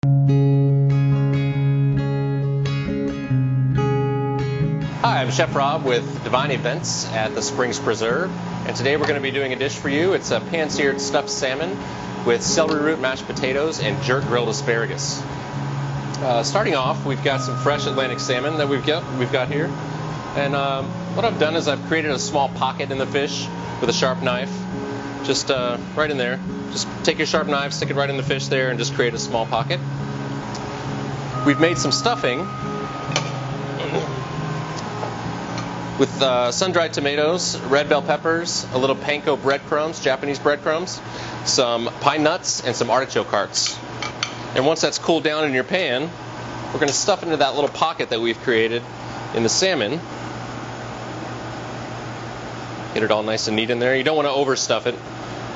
Hi, I'm Chef Rob with Divine Events at the Springs Preserve, and today we're going to be doing a dish for you. It's a pan-seared stuffed salmon with celery root mashed potatoes and jerk grilled asparagus. Starting off, we've got some fresh Atlantic salmon that we've got here, and what I've done is I've created a small pocket in the fish with a sharp knife, just right in there. Just take your sharp knife, stick it right in the fish there, and just create a small pocket. We've made some stuffing with sun-dried tomatoes, red bell peppers, a little panko breadcrumbs, Japanese breadcrumbs, some pine nuts, and some artichoke hearts. And once that's cooled down in your pan, we're going to stuff into that little pocket that we've created in the salmon. Get it all nice and neat in there. You don't want to overstuff it,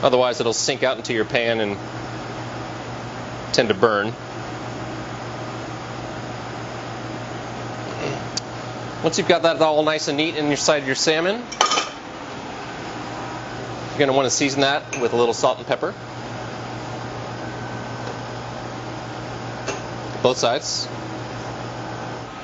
otherwise it'll sink out into your pan and tend to burn. Once you've got that all nice and neat inside your salmon, you're going to want to season that with a little salt and pepper. Both sides.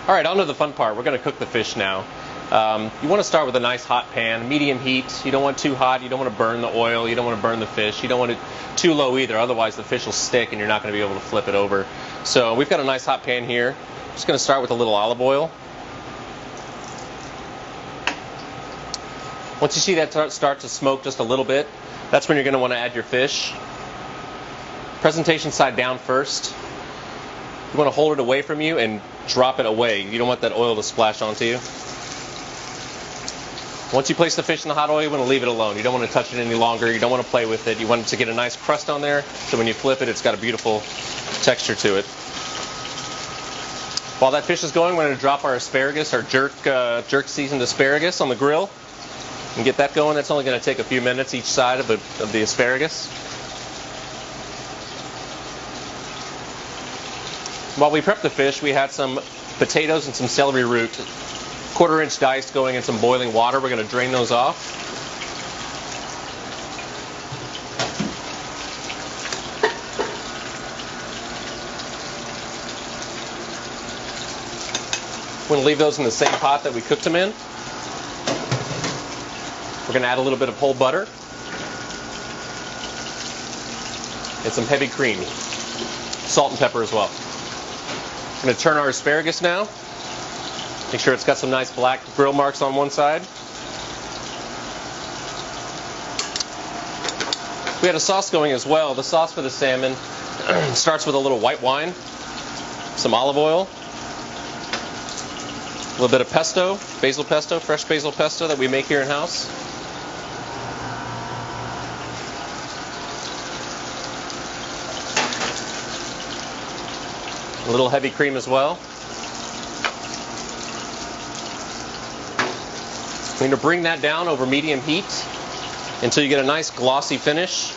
Alright, on to the fun part. We're going to cook the fish now. You want to start with a nice hot pan, medium heat. You don't want too hot, you don't want to burn the oil, you don't want to burn the fish, you don't want it too low either, otherwise the fish will stick and you're not going to be able to flip it over. So we've got a nice hot pan here. Just going to start with a little olive oil. Once you see that start to smoke just a little bit, that's when you're going to want to add your fish. Presentation side down first. You want to hold it away from you and drop it away. You don't want that oil to splash onto you. Once you place the fish in the hot oil, you want to leave it alone. You don't want to touch it any longer. You don't want to play with it. You want it to get a nice crust on there, so when you flip it, it's got a beautiful texture to it. While that fish is going, we're going to drop our asparagus, our jerk seasoned asparagus on the grill. And get that going. That's only going to take a few minutes each side of the asparagus. While we prep the fish, we had some potatoes and some celery root, 1/4 inch diced, going in some boiling water. We're going to drain those off. We're going to leave those in the same pot that we cooked them in. We're going to add a little bit of whole butter and some heavy cream, salt and pepper as well. We're going to turn our asparagus now. Make sure it's got some nice black grill marks on one side. We had a sauce going as well. The sauce for the salmon starts with a little white wine, some olive oil, a little bit of pesto, basil pesto, fresh basil pesto that we make here in-house. A little heavy cream as well. We're going to bring that down over medium heat until you get a nice glossy finish.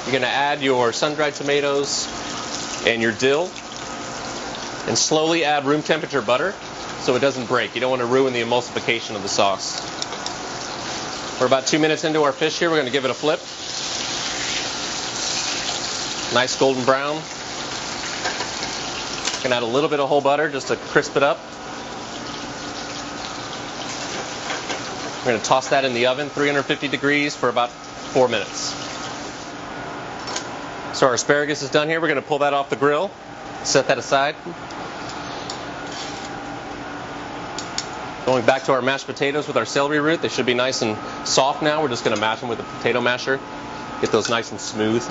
You're going to add your sun-dried tomatoes and your dill, and slowly add room temperature butter so it doesn't break. You don't want to ruin the emulsification of the sauce. We're about 2 minutes into our fish here. We're going to give it a flip. Nice golden brown. Going to add a little bit of whole butter just to crisp it up. We're going to toss that in the oven, 350 degrees, for about 4 minutes. So our asparagus is done here. We're going to pull that off the grill, set that aside. Going back to our mashed potatoes with our celery root. They should be nice and soft now. We're just going to mash them with a potato masher. Get those nice and smooth.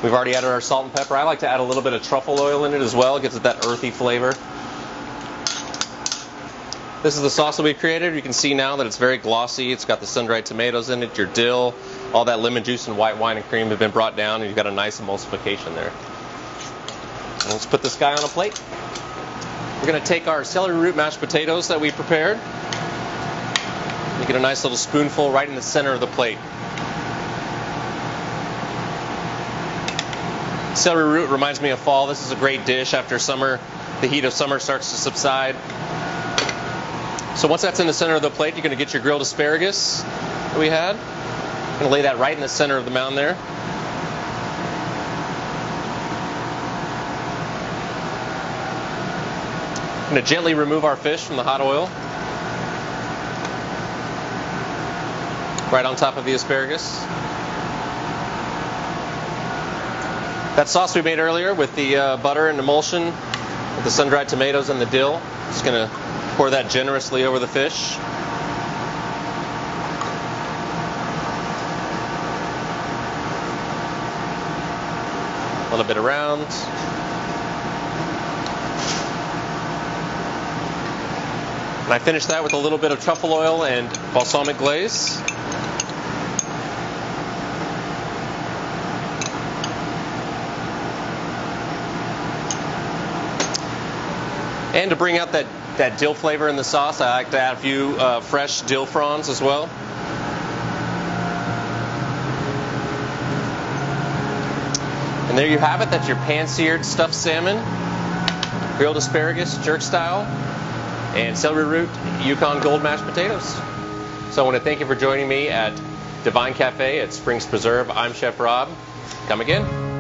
We've already added our salt and pepper. I like to add a little bit of truffle oil in it as well. It gives it that earthy flavor. This is the sauce that we've created. You can see now that it's very glossy. It's got the sun-dried tomatoes in it, your dill, all that lemon juice and white wine and cream have been brought down, and you've got a nice emulsification there. And let's put this guy on a plate. We're going to take our celery root mashed potatoes that we prepared. You get a nice little spoonful right in the center of the plate. Celery root reminds me of fall. This is a great dish after summer. The heat of summer starts to subside. So once that's in the center of the plate, you're going to get your grilled asparagus. that we had. I'm going to lay that right in the center of the mound there. I'm going to gently remove our fish from the hot oil. Right on top of the asparagus. That sauce we made earlier with the butter and emulsion, with the sun-dried tomatoes and the dill, just going to pour that generously over the fish. A little bit around. And I finish that with a little bit of truffle oil and balsamic glaze. And to bring out that dill flavor in the sauce, I like to add a few fresh dill fronds as well. And there you have it. That's your pan-seared stuffed salmon, grilled asparagus, jerk style, and celery root Yukon Gold mashed potatoes. So I want to thank you for joining me at Divine Cafe at Springs Preserve. I'm Chef Rob. Come again.